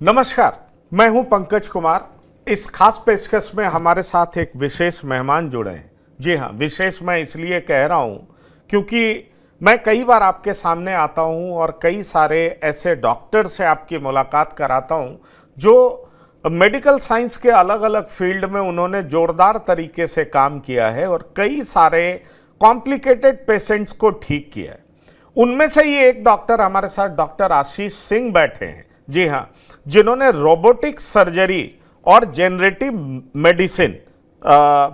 नमस्कार, मैं हूं पंकज कुमार। इस खास पेशकश में हमारे साथ एक विशेष मेहमान जुड़े हैं। जी हां, विशेष मैं इसलिए कह रहा हूं क्योंकि मैं कई बार आपके सामने आता हूं और कई सारे ऐसे डॉक्टर से आपकी मुलाकात कराता हूं जो मेडिकल साइंस के अलग अलग फील्ड में उन्होंने जोरदार तरीके से काम किया है और कई सारे कॉम्प्लिकेटेड पेशेंट्स को ठीक किया है। उनमें से ही एक डॉक्टर हमारे साथ डॉक्टर आशीष सिंह बैठे हैं। जी हाँ, जिन्होंने रोबोटिक सर्जरी और जेनरेटिव मेडिसिन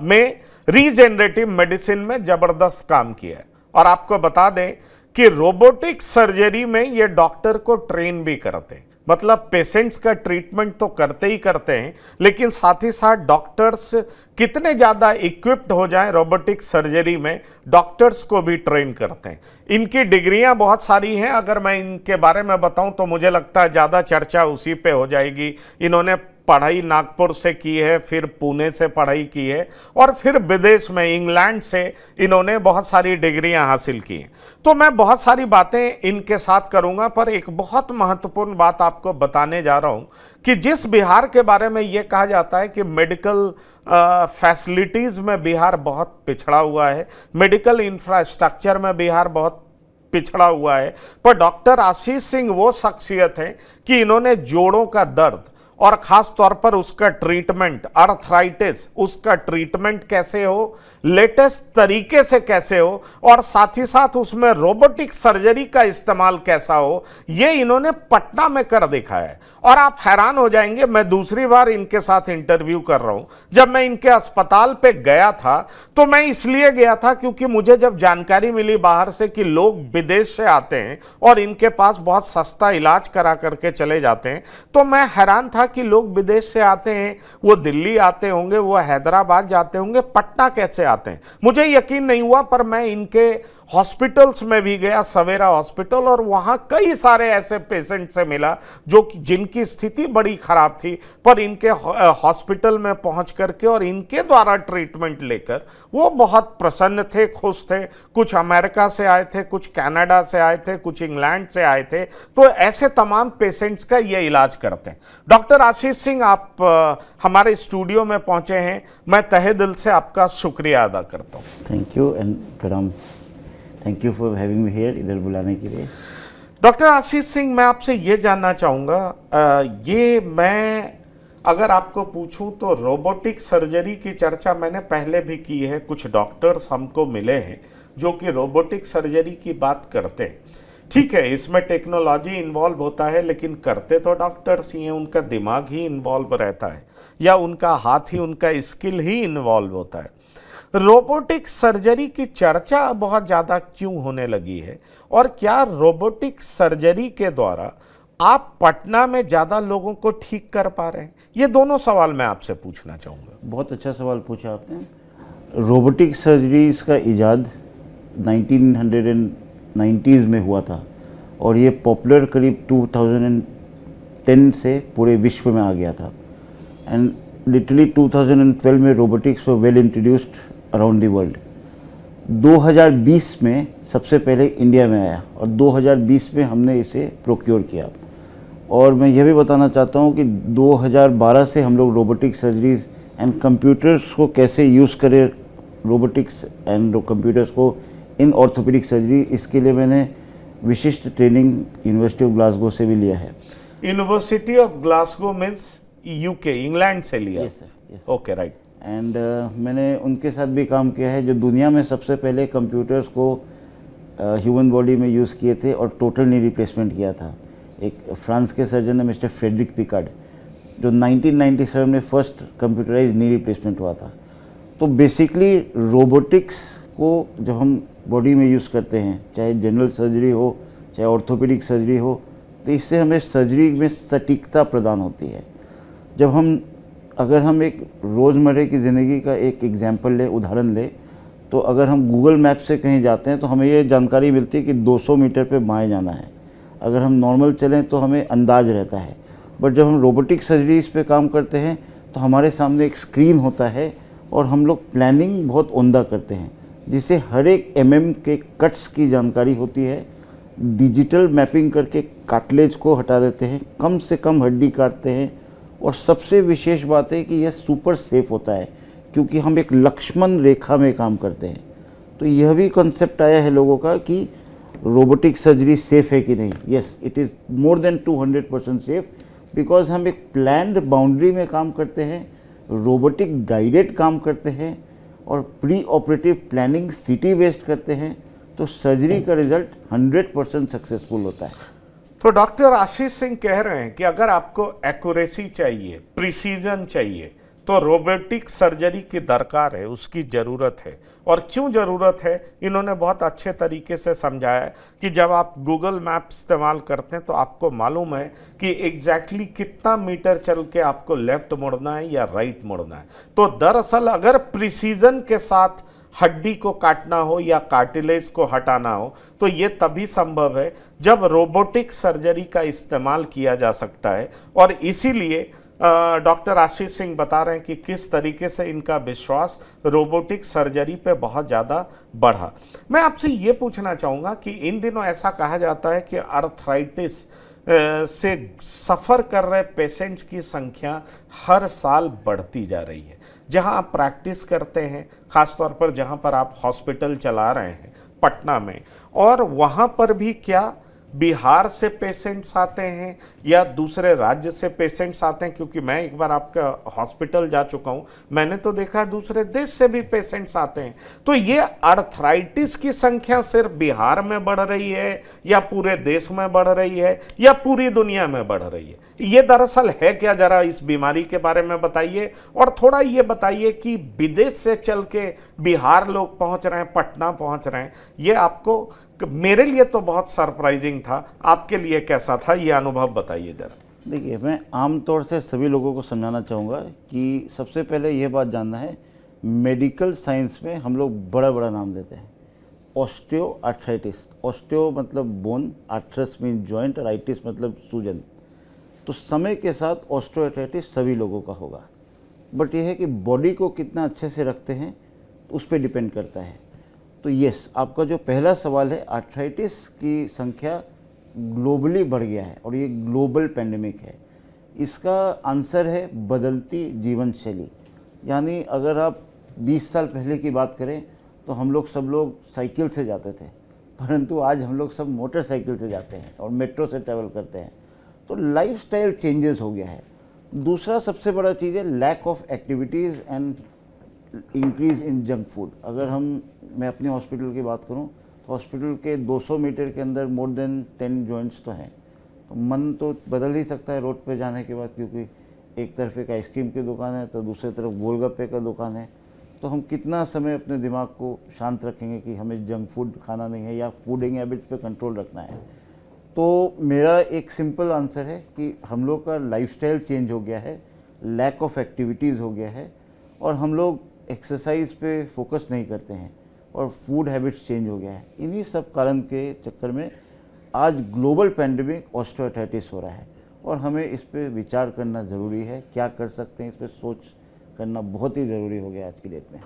में रीजेनरेटिव मेडिसिन में जबरदस्त काम किया है। और आपको बता दें कि रोबोटिक सर्जरी में ये डॉक्टर को ट्रेन भी करते हैं, मतलब पेशेंट्स का ट्रीटमेंट तो करते ही करते हैं, लेकिन साथ ही साथ डॉक्टर्स कितने ज़्यादा इक्विप्ड हो जाएं रोबोटिक सर्जरी में, डॉक्टर्स को भी ट्रेन करते हैं। इनकी डिग्रियां बहुत सारी हैं। अगर मैं इनके बारे में बताऊं तो मुझे लगता है ज़्यादा चर्चा उसी पे हो जाएगी। इन्होंने पढ़ाई नागपुर से की है, फिर पुणे से पढ़ाई की है और फिर विदेश में इंग्लैंड से इन्होंने बहुत सारी डिग्रियां हासिल की हैं। तो मैं बहुत सारी बातें इनके साथ करूंगा, पर एक बहुत महत्वपूर्ण बात आपको बताने जा रहा हूं कि जिस बिहार के बारे में ये कहा जाता है कि मेडिकल फैसिलिटीज़ में बिहार बहुत पिछड़ा हुआ है, मेडिकल इंफ्रास्ट्रक्चर में बिहार बहुत पिछड़ा हुआ है, पर डॉक्टर आशीष सिंह वो शख्सियत हैं कि इन्होंने जोड़ों का दर्द और ख़ास तौर पर उसका ट्रीटमेंट, अर्थराइटिस, उसका ट्रीटमेंट कैसे हो, लेटेस्ट तरीके से कैसे हो और साथ ही साथ उसमें रोबोटिक सर्जरी का इस्तेमाल कैसा हो, ये इन्होंने पटना में कर दिखाया है। और आप हैरान हो जाएंगे, मैं दूसरी बार इनके साथ इंटरव्यू कर रहा हूं। जब मैं इनके अस्पताल पे गया था तो मैं इसलिए गया था क्योंकि मुझे जब जानकारी मिली बाहर से कि लोग विदेश से आते हैं और इनके पास बहुत सस्ता इलाज करा करके चले जाते हैं, तो मैं हैरान था कि लोग विदेश से आते हैं, वो दिल्ली आते होंगे, वो हैदराबाद जाते होंगे, पटना कैसे आते हैं। मुझे यकीन नहीं हुआ, पर मैं इनके हॉस्पिटल्स में भी गया, सवेरा हॉस्पिटल, और वहाँ कई सारे ऐसे पेशेंट से मिला जो जिनकी स्थिति बड़ी ख़राब थी, पर इनके हॉस्पिटल में पहुँच करके और इनके द्वारा ट्रीटमेंट लेकर वो बहुत प्रसन्न थे, खुश थे। कुछ अमेरिका से आए थे, कुछ कनाडा से आए थे, कुछ इंग्लैंड से आए थे। तो ऐसे तमाम पेशेंट्स का ये इलाज करते हैं। डॉक्टर आशीष सिंह, आप हमारे स्टूडियो में पहुँचे हैं, मैं तहे दिल से आपका शुक्रिया अदा करता हूँ। थैंक यू एंड प्रणाम। Thank you for having me here, इधर बुलाने के लिए। डॉक्टर आशीष सिंह, मैं आपसे ये जानना चाहूँगा, मैं अगर आपको पूछूं तो रोबोटिक सर्जरी की चर्चा मैंने पहले भी की है। कुछ डॉक्टर्स हमको मिले हैं जो कि रोबोटिक सर्जरी की बात करते हैं। ठीक है, इसमें टेक्नोलॉजी इन्वॉल्व होता है, लेकिन करते तो डॉक्टर्स ही हैं, उनका दिमाग ही इन्वॉल्व रहता है या उनका हाथ ही, उनका स्किल ही इन्वॉल्व होता है। रोबोटिक सर्जरी की चर्चा बहुत ज़्यादा क्यों होने लगी है और क्या रोबोटिक सर्जरी के द्वारा आप पटना में ज़्यादा लोगों को ठीक कर पा रहे हैं? ये दोनों सवाल मैं आपसे पूछना चाहूँगा। बहुत अच्छा सवाल पूछा आपने। रोबोटिक सर्जरी का इजाद 1990s में हुआ था और ये पॉपुलर करीब 2010 से पूरे विश्व में आ गया था। एंड लिटरली 2012 में robotics were well introduced around the world. 2020 में सबसे पहले इंडिया में आया और 2020 में हमने इसे प्रोक्योर किया। और मैं यह भी बताना चाहता हूँ कि 2012 से हम लोग रोबोटिक सर्जरीज एंड कंप्यूटर्स को कैसे यूज़ करें, रोबोटिक्स एंड कंप्यूटर्स को इन ऑर्थोपेडिक सर्जरी, इसके लिए मैंने विशिष्ट ट्रेनिंग यूनिवर्सिटी ऑफ ग्लासगो से भी लिया है। University of Glasgow means UK, England से लिया? Yes sir. Okay, right. And मैंने उनके साथ भी काम किया है जो दुनिया में सबसे पहले कंप्यूटर्स को ह्यूमन बॉडी में यूज़ किए थे और टोटल नी रिप्लेसमेंट किया था। एक फ्रांस के सर्जन है मिस्टर फ्रेडरिक पिकार्ड, जो 1997 में फर्स्ट कंप्यूटराइज नी रिप्लेसमेंट हुआ था। तो बेसिकली रोबोटिक्स को जब हम बॉडी में यूज़ करते हैं, चाहे जनरल सर्जरी हो चाहे ऑर्थोपेडिक सर्जरी हो, तो इससे हमें सर्जरी में सटीकता प्रदान होती है। जब अगर हम एक रोज़मर्रा की ज़िंदगी का एक एग्जाम्पल लें, उदाहरण लें, तो अगर हम गूगल मैप से कहीं जाते हैं तो हमें ये जानकारी मिलती है कि 200 मीटर पे बाएं जाना है। अगर हम नॉर्मल चलें तो हमें अंदाज रहता है। बट जब हम रोबोटिक सर्जरी पे काम करते हैं तो हमारे सामने एक स्क्रीन होता है और हम लोग प्लानिंग बहुत उम्दा करते हैं, जिससे हर एक के कट्स की जानकारी होती है डिजिटल मैपिंग करके कार्टिलेज को हटा देते हैं, कम से कम हड्डी काटते हैं, और सबसे विशेष बात है कि यह सुपर सेफ होता है क्योंकि हम एक लक्ष्मण रेखा में काम करते हैं। तो यह भी कॉन्सेप्ट आया है लोगों का कि रोबोटिक सर्जरी सेफ है कि नहीं। Yes, it is more than 200% safe, because हम एक प्लान्ड बाउंड्री में काम करते हैं, रोबोटिक गाइडेड काम करते हैं और pre operative planning city based करते हैं। तो सर्जरी का रिजल्ट 100% सक्सेसफुल होता है। तो डॉक्टर आशीष सिंह कह रहे हैं कि अगर आपको एक्यूरेसी चाहिए, प्रिसीजन चाहिए, तो रोबोटिक सर्जरी की दरकार है, उसकी ज़रूरत है। और क्यों ज़रूरत है, इन्होंने बहुत अच्छे तरीके से समझाया है कि जब आप गूगल मैप इस्तेमाल करते हैं तो आपको मालूम है कि एग्जैक्टली कितना मीटर चल के आपको लेफ्ट मुड़ना है या राइट मुड़ना है। तो दरअसल अगर प्रिसीजन के साथ हड्डी को काटना हो या कार्टिलेज को हटाना हो तो ये तभी संभव है जब रोबोटिक सर्जरी का इस्तेमाल किया जा सकता है। और इसीलिए डॉक्टर आशीष सिंह बता रहे हैं कि किस तरीके से इनका विश्वास रोबोटिक सर्जरी पे बहुत ज़्यादा बढ़ा। मैं आपसे ये पूछना चाहूँगा कि इन दिनों ऐसा कहा जाता है कि आर्थराइटिस से सफ़र कर रहे पेशेंट्स की संख्या हर साल बढ़ती जा रही है। जहां आप प्रैक्टिस करते हैं, ख़ासतौर पर जहां पर आप हॉस्पिटल चला रहे हैं पटना में, और वहां पर भी क्या बिहार से पेशेंट्स आते हैं या दूसरे राज्य से पेशेंट्स आते हैं? क्योंकि मैं एक बार आपका हॉस्पिटल जा चुका हूं, मैंने तो देखा दूसरे देश से भी पेशेंट्स आते हैं। तो ये आर्थराइटिस की संख्या सिर्फ बिहार में बढ़ रही है या पूरे देश में बढ़ रही है या पूरी दुनिया में बढ़ रही है? ये दरअसल है क्या, जरा इस बीमारी के बारे में बताइए। और थोड़ा ये बताइए कि विदेश से चल के बिहार लोग पहुंच रहे हैं, पटना पहुंच रहे हैं, ये आपको, मेरे लिए तो बहुत सरप्राइजिंग था, आपके लिए कैसा था, ये अनुभव बताइए जरा। देखिए, मैं आमतौर से सभी लोगों को समझाना चाहूँगा कि सबसे पहले यह बात जानना है, मेडिकल साइंस में हम लोग बड़ा बड़ा नाम देते हैं। ऑस्टियो आर्थराइटिस, ऑस्टियो मतलब बोन, आर्थरस मीन जॉइंट और आइटिस मतलब सूजन। तो समय के साथ ऑस्टियो आर्थराइटिस सभी लोगों का होगा, बट यह है कि बॉडी को कितना अच्छे से रखते हैं उस पर डिपेंड करता है। तो यस, आपका जो पहला सवाल है, आर्थराइटिस की संख्या ग्लोबली बढ़ गया है और ये ग्लोबल पेंडेमिक है। इसका आंसर है बदलती जीवन शैली। यानी अगर आप 20 साल पहले की बात करें तो हम सब लोग साइकिल से जाते थे, परंतु आज हम लोग सब मोटरसाइकिल से जाते हैं और मेट्रो से ट्रैवल करते हैं। तो लाइफस्टाइल चेंजेस हो गया है। दूसरा सबसे बड़ा चीज़ है lack of activities and increase in junk food. अगर मैं अपने हॉस्पिटल की बात करूं तो हॉस्पिटल के 200 मीटर के अंदर मोर देन 10 जॉइंट्स तो हैं। तो मन तो बदल ही सकता है रोड पे जाने के बाद, क्योंकि एक तरफ एक आइसक्रीम की दुकान है तो दूसरी तरफ गोलगप्पे का दुकान है। तो हम कितना समय अपने दिमाग को शांत रखेंगे कि हमें जंक फूड खाना नहीं है या फूडिंग हैबिट्स पे कंट्रोल रखना है। तो मेरा एक सिंपल आंसर है कि हम लोग का लाइफस्टाइल चेंज हो गया है, लैक ऑफ एक्टिविटीज़ हो गया है, और हम लोग एक्सरसाइज पे फोकस नहीं करते हैं, और फूड हैबिट्स चेंज हो गया है। इन्हीं सब कारण के चक्कर में आज ग्लोबल पैंडेमिक ऑस्टियोआर्थराइटिस हो रहा है, और हमें इस पे विचार करना ज़रूरी है। क्या कर सकते हैं, इस पे सोच करना बहुत ही ज़रूरी हो गया आज की डेट में।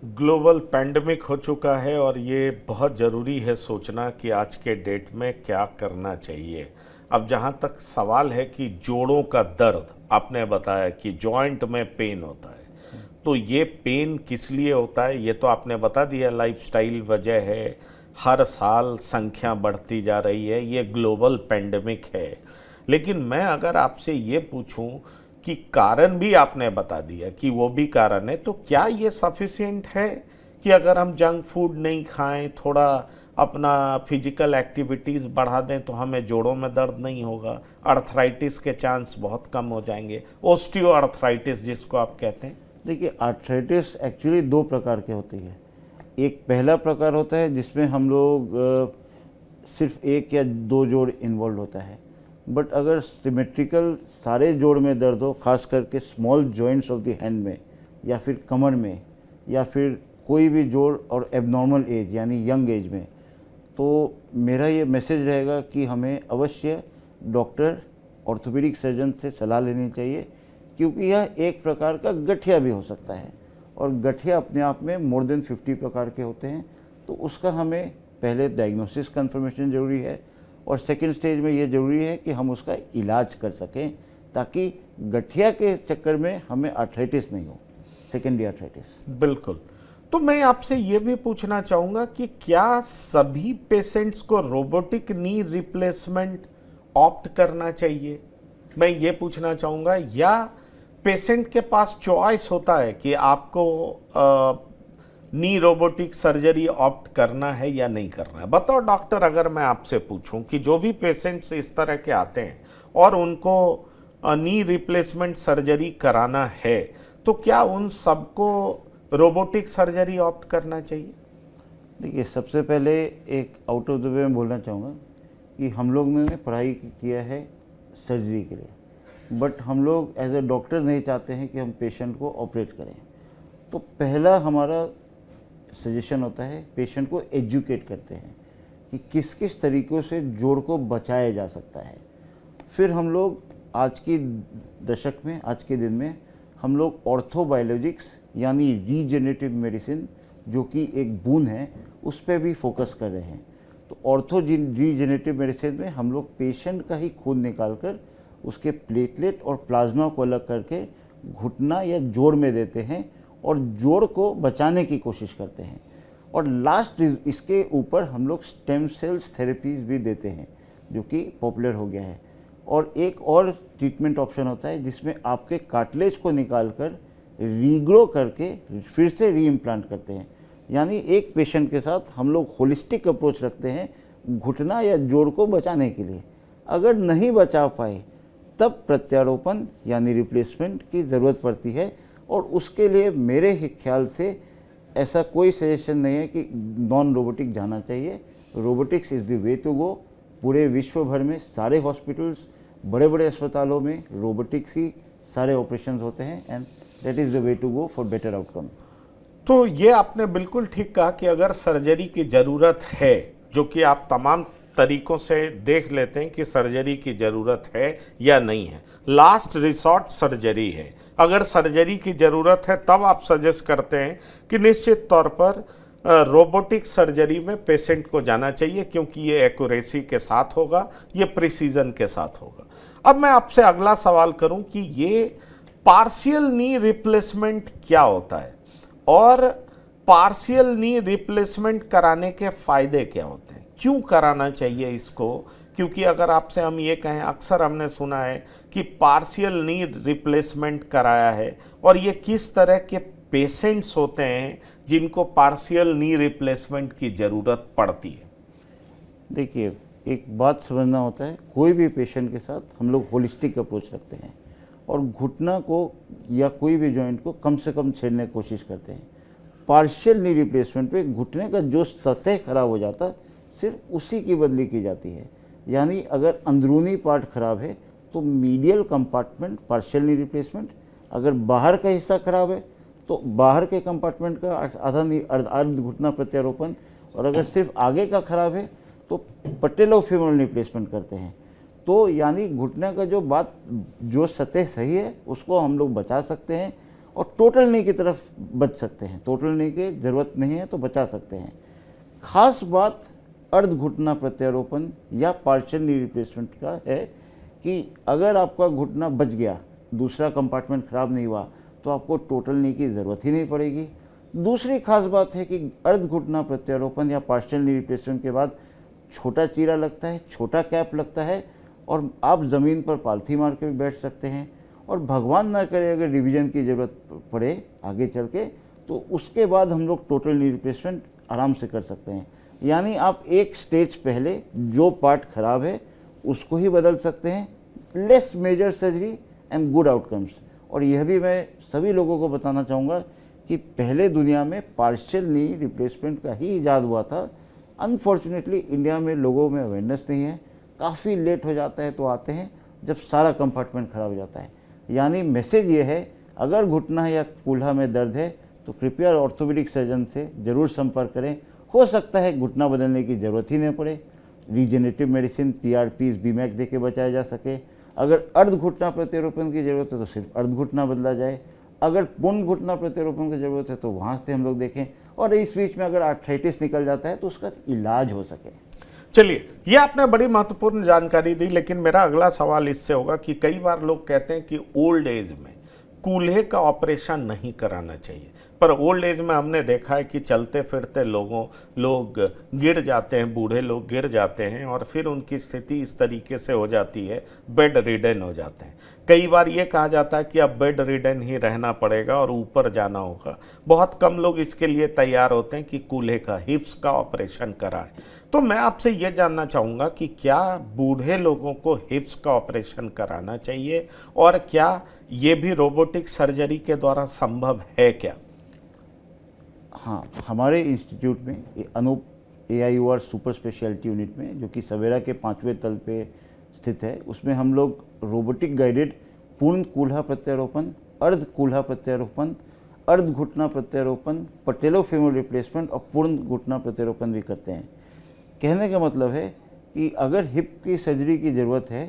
ग्लोबल पैंडेमिक हो चुका है और ये बहुत ज़रूरी है सोचना कि आज के डेट में क्या करना चाहिए। अब जहाँ तक सवाल है कि जोड़ों का दर्द, आपने बताया कि जॉइंट में पेन होता है, तो ये पेन किस लिए होता है ये तो आपने बता दिया, लाइफस्टाइल वजह है, हर साल संख्या बढ़ती जा रही है, ये ग्लोबल पैंडेमिक है। लेकिन मैं अगर आपसे ये पूछूं कि कारण भी आपने बता दिया कि वो भी कारण है, तो क्या ये सफिशिएंट है कि अगर हम जंक फूड नहीं खाएं, थोड़ा अपना फिजिकल एक्टिविटीज़ बढ़ा दें तो हमें जोड़ों में दर्द नहीं होगा, आर्थराइटिस के चांस बहुत कम हो जाएंगे, ऑस्टियो आर्थराइटिस जिसको आप कहते हैं? देखिए, आर्थराइटिस एक्चुअली 2 प्रकार के होती है। एक पहला प्रकार होता है जिसमें हम लोग सिर्फ 1 या 2 जोड़ इन्वॉल्व होता है, बट अगर सिमेट्रिकल सारे जोड़ में दर्द हो, खास करके small joints of the hand में या फिर कमर में या फिर कोई भी जोड़ और एबनॉर्मल एज यानी यंग एज में, तो मेरा ये मैसेज रहेगा कि हमें अवश्य डॉक्टर, ऑर्थोपेडिक सर्जन से सलाह लेनी चाहिए, क्योंकि यह एक प्रकार का गठिया भी हो सकता है, और गठिया अपने आप में मोर देन 50 प्रकार के होते हैं। तो उसका हमें पहले डायग्नोसिस कंफर्मेशन ज़रूरी है और सेकेंड स्टेज में ये ज़रूरी है कि हम उसका इलाज कर सकें ताकि गठिया के चक्कर में हमें आर्थराइटिस नहीं हो, सेकेंडरी आर्थराइटिस। बिल्कुल। तो मैं आपसे ये भी पूछना चाहूँगा कि क्या सभी पेशेंट्स को रोबोटिक नी रिप्लेसमेंट ऑप्ट करना चाहिए? मैं ये पूछना चाहूँगा, या पेशेंट के पास चॉइस होता है कि आपको नी रोबोटिक सर्जरी ऑप्ट करना है या नहीं करना है? बताओ डॉक्टर, अगर मैं आपसे पूछूं कि जो भी पेशेंट्स इस तरह के आते हैं और उनको नी रिप्लेसमेंट सर्जरी कराना है, तो क्या उन सबको रोबोटिक सर्जरी ऑप्ट करना चाहिए? देखिए, सबसे पहले एक आउट ऑफ द वे में बोलना चाहूँगा कि हम लोग ने पढ़ाई किया है सर्जरी के लिए, बट हम लोग एज ए डॉक्टर नहीं चाहते हैं कि हम पेशेंट को ऑपरेट करें। तो पहला हमारा सजेशन होता है, पेशेंट को एजुकेट करते हैं कि किस किस तरीक़ों से जोड़ को बचाया जा सकता है। फिर हम लोग आज की दशक में, आज के दिन में हम लोग ऑर्थोबायोलॉजिक्स यानी रीजेनरेटिव मेडिसिन, जो कि एक बून है, उस पर भी फोकस कर रहे हैं। तो रीजेनरेटिव मेडिसिन में हम लोग पेशेंट का ही खून निकाल कर उसके प्लेटलेट और प्लाज्मा को अलग करके घुटना या जोड़ में देते हैं और जोड़ को बचाने की कोशिश करते हैं। और लास्ट इसके ऊपर हम लोग स्टेम सेल्स थेरेपीज भी देते हैं, जो कि पॉपुलर हो गया है। और एक और ट्रीटमेंट ऑप्शन होता है जिसमें आपके कार्टिलेज को निकाल कर रीग्रो करके फिर से री इम्प्लांट करते हैं। यानी एक पेशेंट के साथ हम लोग होलिस्टिक अप्रोच रखते हैं घुटना या जोड़ को बचाने के लिए। अगर नहीं बचा पाए तब प्रत्यारोपण यानी रिप्लेसमेंट की ज़रूरत पड़ती है, और उसके लिए मेरे ख्याल से ऐसा कोई सजेशन नहीं है कि नॉन रोबोटिक जाना चाहिए। Robotics is the way to go. पूरे विश्व भर में सारे हॉस्पिटल्स, बड़े बड़े अस्पतालों में रोबोटिक्स ही सारे ऑपरेशंस होते हैं, and that is the way to go for better outcome. तो ये आपने बिल्कुल ठीक कहा कि अगर सर्जरी की ज़रूरत है, जो कि आप तमाम तरीक़ों से देख लेते हैं कि सर्जरी की ज़रूरत है या नहीं है, लास्ट रिसॉर्ट सर्जरी है। अगर सर्जरी की ज़रूरत है तब आप सजेस्ट करते हैं कि निश्चित तौर पर रोबोटिक सर्जरी में पेशेंट को जाना चाहिए, क्योंकि ये एक्यूरेसी के साथ होगा, ये प्रिसीजन के साथ होगा। अब मैं आपसे अगला सवाल करूं कि ये पार्शियल नी रिप्लेसमेंट क्या होता है और पार्शियल नी रिप्लेसमेंट कराने के फ़ायदे क्या होते हैं, क्यों कराना चाहिए इसको? क्योंकि अगर आपसे हम ये कहें, अक्सर हमने सुना है कि पार्शियल नी रिप्लेसमेंट कराया है, और ये किस तरह के पेशेंट्स होते हैं जिनको पार्शियल नी रिप्लेसमेंट की ज़रूरत पड़ती है? देखिए, एक बात समझना होता है, कोई भी पेशेंट के साथ हम लोग होलिस्टिक अप्रोच रखते हैं और घुटना को या कोई भी जॉइंट को कम से कम छेड़ने की कोशिश करते हैं। पार्शियल नी रिप्लेसमेंट पे घुटने का जो सतह खराब हो जाता है, सिर्फ उसी की बदली की जाती है। यानी अगर अंदरूनी पार्ट खराब है तो medial compartment partial knee replacement, अगर बाहर का हिस्सा खराब है तो बाहर के कंपार्टमेंट का अर्ध घुटना प्रत्यारोपण, और अगर सिर्फ आगे का खराब है तो पटेलोफेमोरल रिप्लेसमेंट करते हैं। तो यानी घुटने का जो सतह सही है उसको हम लोग बचा सकते हैं और टोटल नी की तरफ बच सकते हैं। टोटल नी की ज़रूरत नहीं है तो बचा सकते हैं। खास बात अर्ध घुटना प्रत्यारोपण या पार्शियल नी रिप्लेसमेंट का है कि अगर आपका घुटना बच गया, दूसरा कंपार्टमेंट खराब नहीं हुआ, तो आपको टोटल नी की ज़रूरत ही नहीं पड़ेगी। दूसरी खास बात है कि अर्ध घुटना प्रत्यारोपण या पार्शियल नी रिप्लेसमेंट के बाद छोटा चीरा लगता है, छोटा कैप लगता है, और आप ज़मीन पर पालथी मार के भी बैठ सकते हैं। और भगवान ना करे अगर रिवीजन की ज़रूरत पड़े आगे चल के, तो उसके बाद हम लोग टोटल नी रिप्लेसमेंट आराम से कर सकते हैं। यानी आप एक स्टेज पहले जो पार्ट खराब है उसको ही बदल सकते हैं। Less major surgery and good outcomes. और यह भी मैं सभी लोगों को बताना चाहूँगा कि पहले दुनिया में पार्शियल नी रिप्लेसमेंट का ही ईजाद हुआ था। अनफॉर्चुनेटली इंडिया में लोगों में अवेयरनेस नहीं है, काफ़ी लेट हो जाता है तो आते हैं जब सारा कंपार्टमेंट खराब हो जाता है। यानी मैसेज ये है, अगर घुटना या कूल्हा में दर्द है तो कृपया ऑर्थोपेडिक सर्जन से ज़रूर संपर्क करें। हो सकता है घुटना बदलने की ज़रूरत ही नहीं पड़े, रीजेनरेटिव मेडिसिन PRPs बीमैक दे के बचाया जा सके। अगर अर्ध घुटना प्रत्यारोपण की ज़रूरत है तो सिर्फ अर्ध घुटना बदला जाए। अगर पूर्ण घुटना प्रत्यारोपण की ज़रूरत है तो वहाँ से हम लोग देखें। और इस बीच में अगर आर्थराइटिस निकल जाता है तो उसका इलाज हो सके। चलिए, ये आपने बड़ी महत्वपूर्ण जानकारी दी, लेकिन मेरा अगला सवाल इससे होगा कि कई बार लोग कहते हैं कि ओल्ड एज में कूल्हे का ऑपरेशन नहीं कराना चाहिए, पर ओल्ड एज में हमने देखा है कि चलते फिरते लोग गिर जाते हैं, बूढ़े लोग गिर जाते हैं और फिर उनकी स्थिति इस तरीके से हो जाती है, बेड रिडन हो जाते हैं। कई बार ये कहा जाता है कि अब बेड रिडन ही रहना पड़ेगा और ऊपर जाना होगा। बहुत कम लोग इसके लिए तैयार होते हैं कि कूल्हे का, हिप्स का ऑपरेशन कराएं। तो मैं आपसे ये जानना चाहूँगा कि क्या बूढ़े लोगों को हिप्स का ऑपरेशन कराना चाहिए, और क्या ये भी रोबोटिक सर्जरी के द्वारा संभव है क्या? हाँ, हमारे इंस्टीट्यूट में Anup AIOR super speciality unit में, जो कि सवेरा के 5वें तल पे स्थित है, उसमें हम लोग रोबोटिक गाइडेड पूर्ण कूल्हा प्रत्यारोपण, अर्ध कूल्हा प्रत्यारोपण, अर्ध घुटना प्रत्यारोपण, पटेलोफेमर रिप्लेसमेंट और पूर्ण घुटना प्रत्यारोपण भी करते हैं। कहने का मतलब है कि अगर हिप की सर्जरी की ज़रूरत है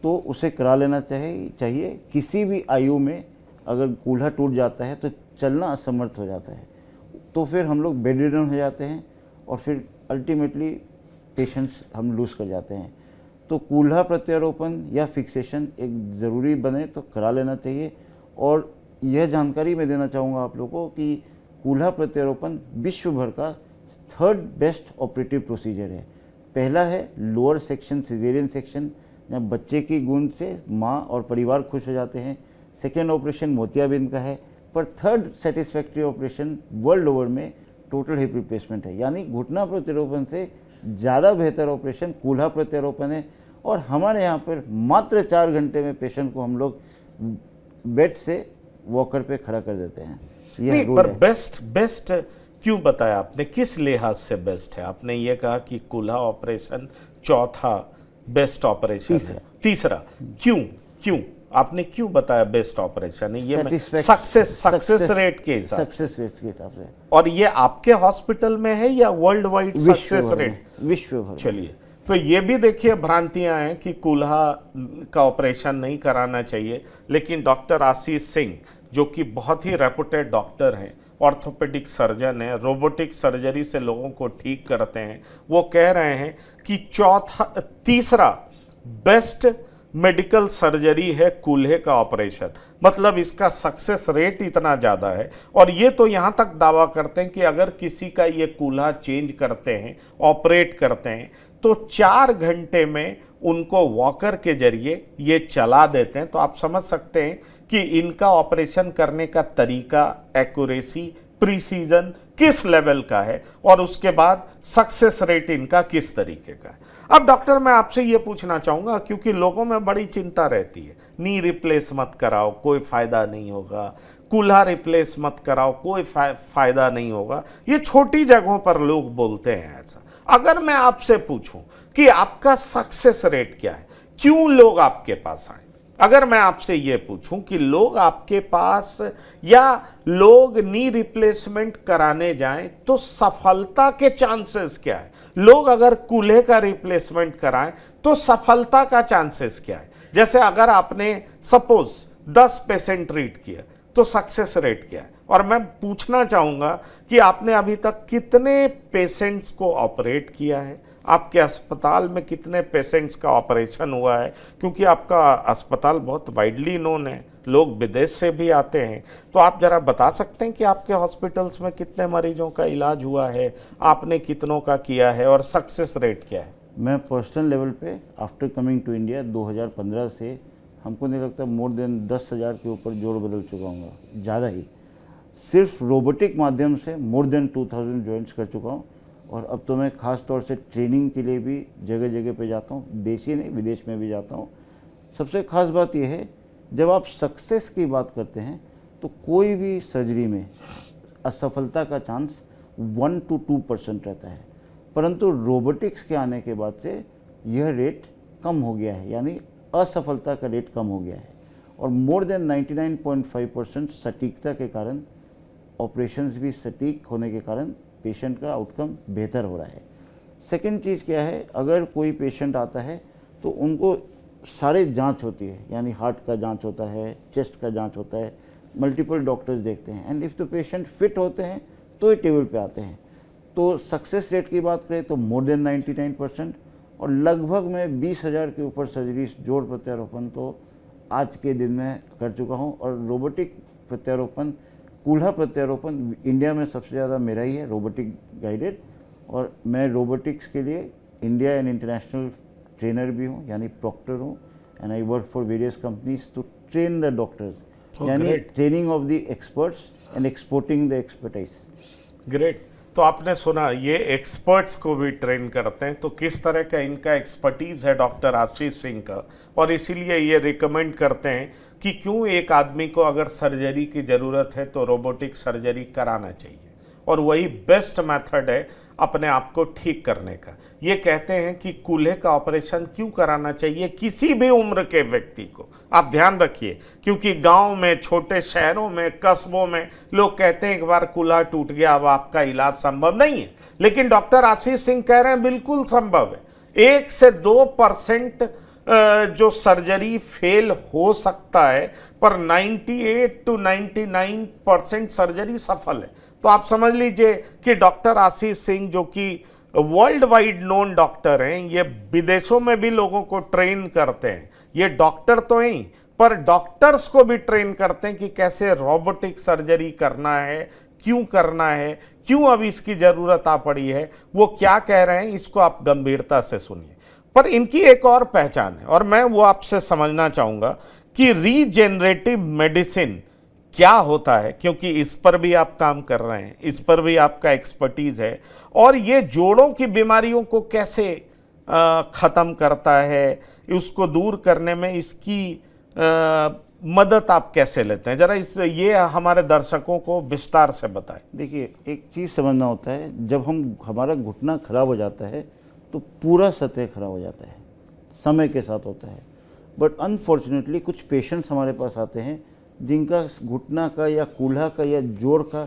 तो उसे करा लेना चाहिए। किसी भी आयु में अगर कूल्हा टूट जाता है तो चलना असमर्थ हो जाता है, तो फिर हम लोग बेड रिडन हो जाते हैं और फिर अल्टीमेटली पेशेंट्स हम लूज़ कर जाते हैं। तो कूल्हा प्रत्यारोपण या फिक्सेशन एक ज़रूरी बने तो करा लेना चाहिए। और यह जानकारी मैं देना चाहूँगा आप लोगों को कि कूल्हा प्रत्यारोपण विश्व भर का 3rd बेस्ट ऑपरेटिव प्रोसीजर है। पहला है लोअर सेक्शन सिजेरियन सेक्शन, जहाँ बच्चे की गूंज से माँ और परिवार खुश हो जाते हैं। सेकेंड ऑपरेशन मोतियाबिंद का है, पर 3rd satisfactory operation world over में टोटल हिप रिप्लेसमेंट है। यानी घुटना प्रत्यारोपण से ज़्यादा बेहतर ऑपरेशन कूल्हा प्रत्यारोपण है। और हमारे यहाँ पर मात्र 4 घंटे में पेशेंट को हम लोग बेड से वॉकर पे खड़ा कर देते हैं। नहीं, पर बेस्ट क्यों बताया आपने, किस लिहाज से बेस्ट है? आपने ये कहा कि कूल्हा ऑपरेशन चौथा बेस्ट ऑपरेशन है, तीसरा क्यों आपने क्यों बताया बेस्ट ऑपरेशन है? ये सक्सेस रेट के हिसाब से। और ये आपके हॉस्पिटल में है या वर्ल्ड वाइड सक्सेस रेट? विश्व भर। चलिए, तो ये भी देखिए भ्रांतियां हैं कि कूल्हा का ऑपरेशन नहीं कराना चाहिए, लेकिन डॉक्टर आशीष सिंह, जो कि बहुत ही रेपुटेड डॉक्टर हैं, ऑर्थोपेडिक सर्जन है, रोबोटिक सर्जरी से लोगों को ठीक करते हैं, वो कह रहे हैं कि तीसरा बेस्ट मेडिकल सर्जरी है कूल्हे का ऑपरेशन। मतलब इसका सक्सेस रेट इतना ज़्यादा है। और ये तो यहाँ तक दावा करते हैं कि अगर किसी का ये कूल्हा चेंज करते हैं, ऑपरेट करते हैं, तो 4 घंटे में उनको वॉकर के जरिए ये चला देते हैं। तो आप समझ सकते हैं कि इनका ऑपरेशन करने का तरीका, एक्यूरेसी, प्रीसीजन किस लेवल का है, और उसके बाद सक्सेस रेट इनका किस तरीके का है। अब डॉक्टर, मैं आपसे ये पूछना चाहूँगा, क्योंकि लोगों में बड़ी चिंता रहती है, नी रिप्लेस मत कराओ, कोई फ़ायदा नहीं होगा, कूल्हा रिप्लेस मत कराओ, कोई फ़ायदा नहीं होगा, ये छोटी जगहों पर लोग बोलते हैं ऐसा। अगर मैं आपसे पूछूं कि आपका सक्सेस रेट क्या है, क्यों लोग आपके पास आए? अगर मैं आपसे ये पूछूं कि लोग आपके पास या लोग नी रिप्लेसमेंट कराने जाएं तो सफलता के चांसेस क्या है? लोग अगर कूल्हे का रिप्लेसमेंट कराएं तो सफलता का चांसेस क्या है? जैसे अगर आपने सपोज 10 पेशेंट ट्रीट किया तो सक्सेस रेट क्या है? और मैं पूछना चाहूँगा कि आपने अभी तक कितने पेशेंट्स को ऑपरेट किया है, आपके अस्पताल में कितने पेशेंट्स का ऑपरेशन हुआ है, क्योंकि आपका अस्पताल बहुत वाइडली नोन है, लोग विदेश से भी आते हैं। तो आप ज़रा बता सकते हैं कि आपके हॉस्पिटल्स में कितने मरीजों का इलाज हुआ है, आपने कितनों का किया है, और सक्सेस रेट क्या है? मैं पर्सनल लेवल पे आफ्टर कमिंग टू इंडिया 2015 से हमको नहीं लगता मोर देन 10,000 के ऊपर जोड़ बदल चुका हूँ, ज़्यादा ही। सिर्फ रोबोटिक माध्यम से मोर देन 2000 जॉइंट्स कर चुका हूँ। और अब तो मैं ख़ास तौर से ट्रेनिंग के लिए भी जगह जगह पे जाता हूँ, देश ही नहीं विदेश में भी जाता हूँ। सबसे ख़ास बात यह है, जब आप सक्सेस की बात करते हैं तो कोई भी सर्जरी में असफलता का चांस 1 to 2% रहता है, परंतु रोबोटिक्स के आने के बाद से यह रेट कम हो गया है, यानी असफलता का रेट कम हो गया है। और मोर देन 99.5% सटीकता के कारण, ऑपरेशंस भी सटीक होने के कारण पेशेंट का आउटकम बेहतर हो रहा है। सेकेंड चीज़ क्या है, अगर कोई पेशेंट आता है तो उनको सारे जांच होती है, यानी हार्ट का जांच होता है, चेस्ट का जांच होता है, मल्टीपल डॉक्टर्स देखते हैं, and if the patient fit होते हैं तो ये टेबल पे आते हैं। तो सक्सेस रेट की बात करें तो मोर देन 99%, और लगभग मैं 20,000 के ऊपर सर्जरीज जोड़ प्रत्यारोपण तो आज के दिन में कर चुका हूँ। और रोबोटिक प्रत्यारोपण, कूल्हा प्रत्यारोपण इंडिया में सबसे ज़्यादा मेरा ही है, रोबोटिक गाइडेड। और मैं रोबोटिक्स के लिए इंडिया एंड इंटरनेशनल ट्रेनर भी हूँ, यानी प्रॉक्टर हूँ। And I work for various companies to train the doctors, यानी training of the experts and exporting the expertise. Great. तो आपने सुना ये एक्सपर्ट्स को भी ट्रेन करते हैं, तो किस तरह का इनका एक्सपर्टीज है डॉक्टर आशीष सिंह का, और इसीलिए ये रिकमेंड करते हैं कि क्यों एक आदमी को अगर सर्जरी की ज़रूरत है तो रोबोटिक सर्जरी कराना चाहिए, और वही बेस्ट मेथड है अपने आप को ठीक करने का। ये कहते हैं कि कूल्हे का ऑपरेशन क्यों कराना चाहिए किसी भी उम्र के व्यक्ति को, आप ध्यान रखिए, क्योंकि गांव में, छोटे शहरों में, कस्बों में लोग कहते हैं एक बार कूल्हा टूट गया अब आपका इलाज संभव नहीं है, लेकिन डॉक्टर आशीष सिंह कह रहे हैं बिल्कुल संभव है। 1 से 2% जो सर्जरी फेल हो सकता है, पर 98 to 99% सर्जरी सफल है। तो आप समझ लीजिए कि डॉक्टर आशीष सिंह जो कि वर्ल्ड वाइड नोन डॉक्टर हैं, ये विदेशों में भी लोगों को ट्रेन करते हैं। ये डॉक्टर तो ही, पर डॉक्टर्स को भी ट्रेन करते हैं कि कैसे रोबोटिक सर्जरी करना है, क्यों करना है, क्यों अब इसकी ज़रूरत आ पड़ी है, वो क्या कह रहे हैं इसको आप गंभीरता से सुनिए। पर इनकी एक और पहचान है, और मैं वो आपसे समझना चाहूँगा कि रीजेनरेटिव मेडिसिन क्या होता है, क्योंकि इस पर भी आप काम कर रहे हैं, इस पर भी आपका एक्सपर्टीज है, और ये जोड़ों की बीमारियों को कैसे ख़त्म करता है, उसको दूर करने में इसकी मदद आप कैसे लेते हैं, जरा ये हमारे दर्शकों को विस्तार से बताएं। देखिए, एक चीज़ समझना होता है, जब हमारा घुटना खराब हो जाता है तो पूरा सतह खराब हो जाता है, समय के साथ होता है। बट अनफॉर्चुनेटली कुछ पेशेंट्स हमारे पास आते हैं जिनका घुटना का या कूल्हा का या जोड़ का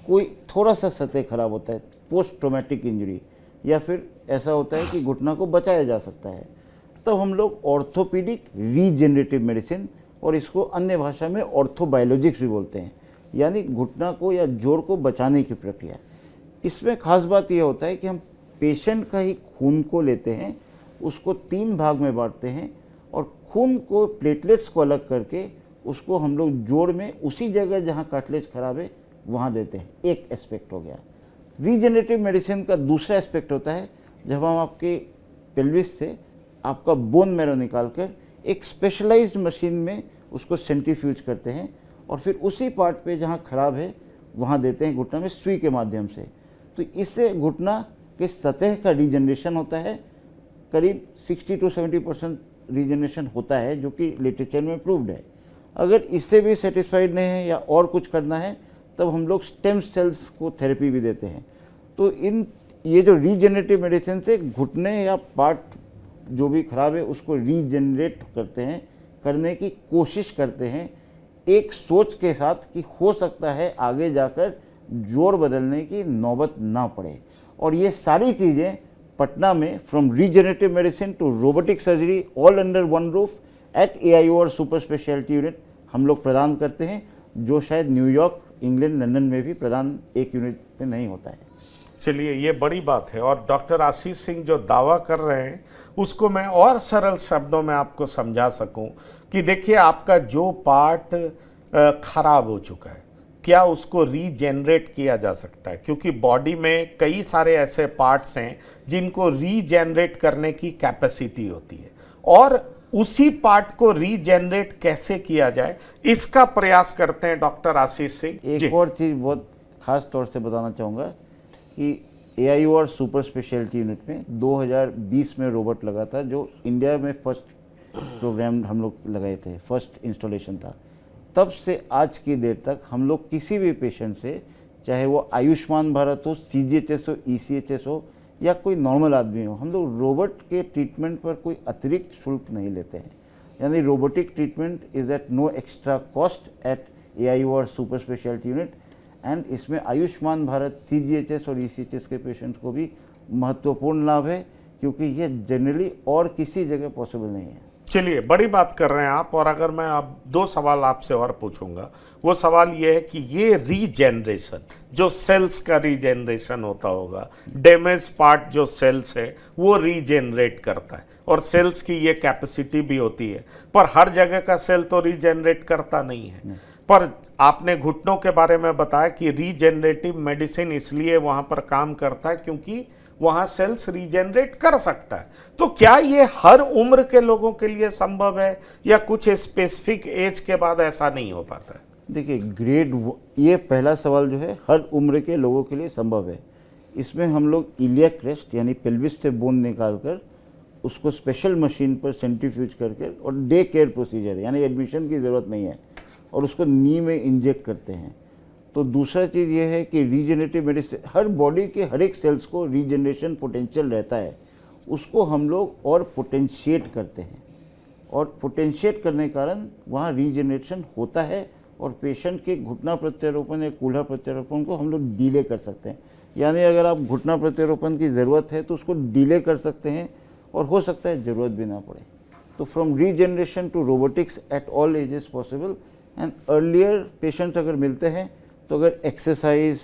कोई थोड़ा सा सतह खराब होता है, पोस्ट ट्रॉमेटिक इंजरी, या फिर ऐसा होता है कि घुटना को बचाया जा सकता है। तब हम लोग ऑर्थोपीडिक रीजेनरेटिव मेडिसिन, और इसको अन्य भाषा में ऑर्थोबायोलॉजिक्स भी बोलते हैं, यानी घुटना को या जोड़ को बचाने की प्रक्रिया। इसमें खास बात यह होता है कि हम पेशेंट का ही खून को लेते हैं, उसको 3 भाग में बांटते हैं, और खून को, प्लेटलेट्स को अलग करके उसको हम लोग जोड़ में उसी जगह जहाँ कार्टिलेज खराब है वहाँ देते हैं। एक एस्पेक्ट हो गया। रीजेनरेटिव मेडिसिन का दूसरा एस्पेक्ट होता है जब हम आपके पेल्विस से आपका बोन मैरो निकाल कर एक स्पेशलाइज्ड मशीन में उसको सेंट्रीफ्यूज करते हैं, और फिर उसी पार्ट पे जहाँ खराब है वहाँ देते हैं घुटना में सुई के माध्यम से। तो इससे घुटना के सतह का रीजनरेशन होता है, करीब 60 to 70% रीजनरेशन होता है, जो कि लिटरेचर में प्रूव्ड है। अगर इससे भी सेटिस्फाइड नहीं है या और कुछ करना है, तब हम लोग स्टेम सेल्स को थेरेपी भी देते हैं। तो ये जो रीजनरेटिव मेडिसिन से घुटने या पार्ट जो भी खराब है उसको रीजनरेट करते हैं, करने की कोशिश करते हैं, एक सोच के साथ कि हो सकता है आगे जाकर जोड़ बदलने की नौबत ना पड़े। और ये सारी चीज़ें पटना में, from regenerative medicine to robotic surgery, all under one roof at AIOR super speciality unit हम लोग प्रदान करते हैं, जो शायद न्यूयॉर्क, इंग्लैंड, लंदन में भी प्रदान एक यूनिट में नहीं होता है। चलिए, ये बड़ी बात है, और डॉक्टर आशीष सिंह जो दावा कर रहे हैं उसको मैं और सरल शब्दों में आपको समझा सकूं कि देखिए, आपका जो पार्ट खराब हो चुका है, क्या उसको रीजेनरेट किया जा सकता है, क्योंकि बॉडी में कई सारे ऐसे पार्ट्स हैं जिनको रीजेनरेट करने की कैपेसिटी होती है, और उसी पार्ट को रीजेनरेट कैसे किया जाए इसका प्रयास करते हैं डॉक्टर आशीष सिंह। एक और चीज़ बहुत खास तौर से बताना चाहूँगा कि AIOR सुपर स्पेशलिटी यूनिट में 2020 में रोबोट लगा था, जो इंडिया में फर्स्ट प्रोग्राम हम लोग लगाए थे, फर्स्ट इंस्टॉलेशन था। तब से आज की देर तक हम लोग किसी भी पेशेंट से, चाहे वो आयुष्मान भारत हो, CGHS हो, ECHS हो, या कोई नॉर्मल आदमी हो, हम लोग रोबोट के ट्रीटमेंट पर कोई अतिरिक्त शुल्क नहीं लेते हैं। यानी robotic treatment is at no extra cost at AIOR super speciality unit, and इसमें आयुष्मान भारत, CGHS और ECHS के पेशेंट्स को भी महत्वपूर्ण लाभ है, क्योंकि ये जनरली और किसी जगह पॉसिबल नहीं है। चलिए, बड़ी बात कर रहे हैं आप। और अगर मैं अब 2 सवाल आपसे और पूछूंगा, वो सवाल ये है कि ये रीजेनरेशन, जो सेल्स का रीजेनरेशन होता होगा, डैमेज पार्ट जो सेल्स है वो रीजेनरेट करता है, और सेल्स की ये कैपेसिटी भी होती है, पर हर जगह का सेल तो रीजेनरेट करता नहीं है। पर आपने घुटनों के बारे में बताया कि रीजेनरेटिव मेडिसिन इसलिए वहां पर काम करता है क्योंकि वहां सेल्स रीजेनरेट कर सकता है। तो क्या ये हर उम्र के लोगों के लिए संभव है, या कुछ स्पेसिफिक एज के बाद ऐसा नहीं हो पाता है? देखिए, ये पहला सवाल जो है हर उम्र के लोगों के लिए संभव है। इसमें हम लोग इलियक क्रेस्ट यानी पेल्विस से बोन निकालकर उसको स्पेशल मशीन पर सेंट्रीफ्यूज करके, और डे केयर प्रोसीजर यानी एडमिशन की ज़रूरत नहीं है, और उसको नी में इंजेक्ट करते हैं। तो दूसरा चीज़ ये है कि रीजनरेटिव मेडिसिन, हर बॉडी के हर एक सेल्स को रीजनरेशन पोटेंशियल रहता है, उसको हम लोग और पोटेंशिएट करते हैं, और पोटेंशिएट करने के कारण वहाँ रीजनरेशन होता है, और पेशेंट के घुटना प्रत्यारोपण या कूल्हा प्रत्यारोपण को हम लोग डिले कर सकते हैं। यानी अगर आप घुटना प्रत्यारोपण की ज़रूरत है तो उसको डिले कर सकते हैं, और हो सकता है ज़रूरत भी ना पड़े। तो from regeneration to robotics at all ages possible. And earlier patient अगर मिलते हैं तो अगर exercise,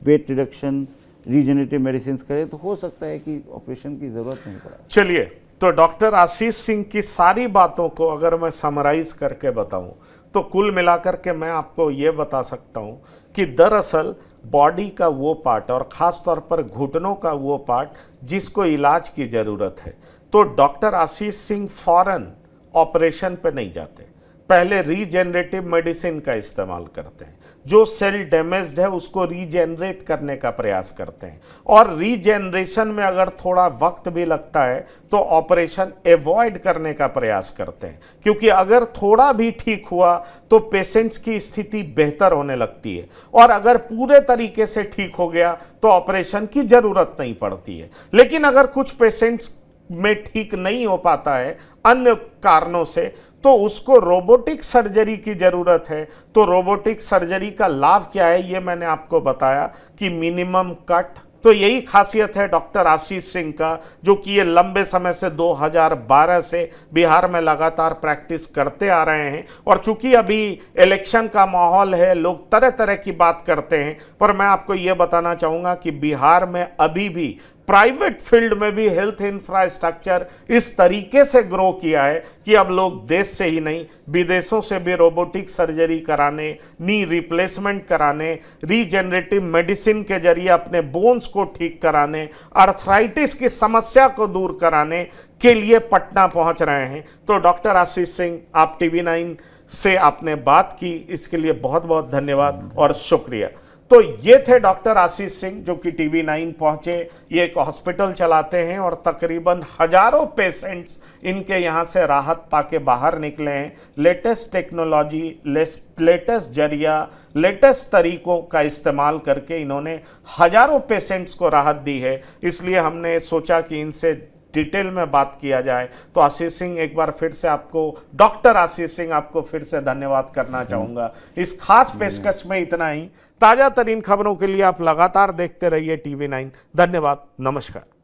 weight reduction, regenerative medicine करें तो हो सकता है कि ऑपरेशन की ज़रूरत नहीं पड़े। चलिए, तो डॉक्टर आशीष सिंह की सारी बातों को अगर मैं समराइज करके बताऊं तो कुल मिलाकर के मैं आपको ये बता सकता हूं कि दरअसल बॉडी का वो पार्ट, और ख़ास तौर पर घुटनों का वो पार्ट जिसको इलाज की ज़रूरत है, तो डॉक्टर आशीष सिंह फौरन ऑपरेशन पे नहीं जाते, पहले रीजेनरेटिव मेडिसिन का इस्तेमाल करते हैं। जो सेल डैमेज्ड है उसको रीजेनरेट करने का प्रयास करते हैं, और रीजेनरेशन में अगर थोड़ा वक्त भी लगता है तो ऑपरेशन एवॉइड करने का प्रयास करते हैं, क्योंकि अगर थोड़ा भी ठीक हुआ तो पेशेंट्स की स्थिति बेहतर होने लगती है, और अगर पूरे तरीके से ठीक हो गया तो ऑपरेशन की जरूरत नहीं पड़ती है। लेकिन अगर कुछ पेशेंट्स में ठीक नहीं हो पाता है अन्य कारणों से, तो उसको रोबोटिक सर्जरी की ज़रूरत है। तो रोबोटिक सर्जरी का लाभ क्या है ये मैंने आपको बताया कि मिनिमम कट। तो यही खासियत है डॉक्टर आशीष सिंह का, जो कि ये लंबे समय से 2012 से बिहार में लगातार प्रैक्टिस करते आ रहे हैं। और चूंकि अभी इलेक्शन का माहौल है, लोग तरह तरह की बात करते हैं, पर मैं आपको ये बताना चाहूँगा कि बिहार में अभी भी प्राइवेट फील्ड में भी हेल्थ इंफ्रास्ट्रक्चर इस तरीके से ग्रो किया है कि अब लोग देश से ही नहीं विदेशों से भी रोबोटिक सर्जरी कराने, नी रिप्लेसमेंट कराने, रीजेनरेटिव मेडिसिन के जरिए अपने बोन्स को ठीक कराने, आर्थराइटिस की समस्या को दूर कराने के लिए पटना पहुंच रहे हैं। तो डॉक्टर आशीष सिंह, आप TV9 से आपने बात की, इसके लिए बहुत बहुत धन्यवाद और शुक्रिया। तो ये थे डॉक्टर आशीष सिंह जो कि TV9 पहुंचे। ये एक हॉस्पिटल चलाते हैं और तकरीबन हजारों पेशेंट्स इनके यहाँ से राहत पाके बाहर निकले हैं। लेटेस्ट टेक्नोलॉजी, लेटेस्ट जरिया, लेटेस्ट तरीकों का इस्तेमाल करके इन्होंने हजारों पेशेंट्स को राहत दी है। इसलिए हमने सोचा कि इनसे डिटेल में बात किया जाए। तो आशीष सिंह, एक बार फिर से आपको, डॉक्टर आशीष सिंह, आपको फिर से धन्यवाद करना चाहूँगा। इस खास पेशकश में इतना ही। ताज़ा तरीन खबरों के लिए आप लगातार देखते रहिए TV9। धन्यवाद, नमस्कार।